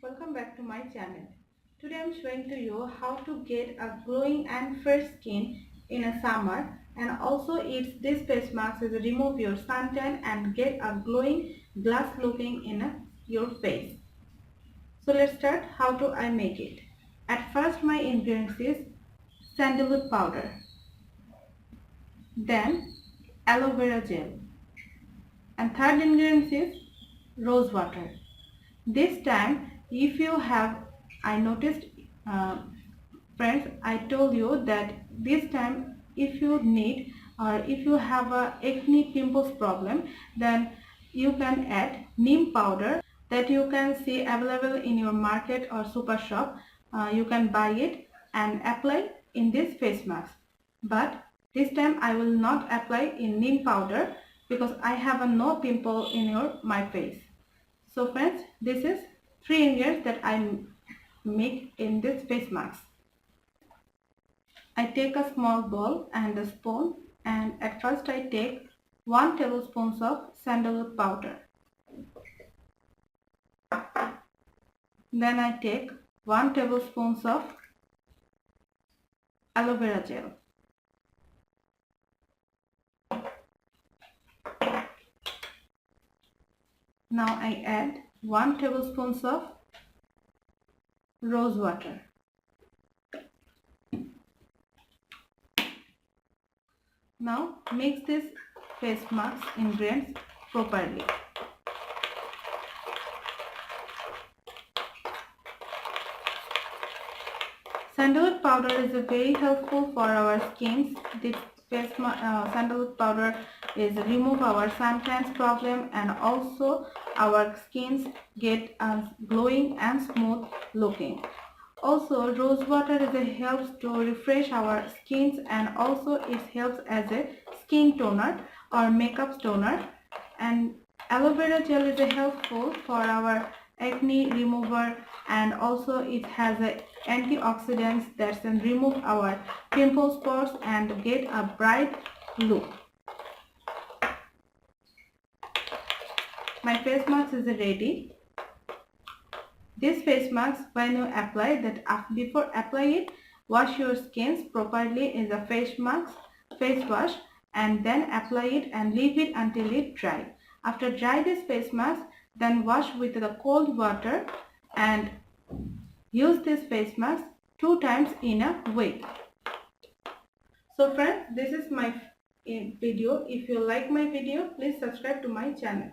Welcome back to my channel. Today I am showing to you how to get a glowing and fresh skin in a summer, and also this face mask is remove your suntan and get a glowing glass looking in your face. So let's start. How do I make it? At first my ingredients is sandalwood powder, then aloe vera gel, and third ingredient is rose water. This time, if you have, I noticed, friends, I told you that this time if you need or if you have a acne pimples problem, then you can add neem powder that you can see available in your market or super shop. You can buy it and apply in this face mask. But this time I will not apply in neem powder because I have a no pimple in my face. So friends, this is three ingredients that I make in this face mask. I take a small bowl and a spoon, and at first I take 1 tablespoon of sandalwood powder. Then I take 1 tablespoon of aloe vera gel. Now I add 1 tablespoon of rose water. Now mix this face mask ingredients properly. Sandalwood powder is very helpful for our skins. This sandalwood powder is remove our suntans problem, and also our skins get glowing and smooth looking. Also, rose water helps to refresh our skins, and also it helps as a skin toner or makeup toner. And aloe vera gel is helpful for our acne remover, and also it has antioxidants that can remove our pimple spots and get a bright look. My face mask is ready. This face mask, when you apply that, before apply it, wash your skins properly in the face wash, and then apply it and leave it until it dry. After dry this face mask, then wash with the cold water and use this face mask 2 times in a week. So friends, this is my video. If you like my video, please subscribe to my channel.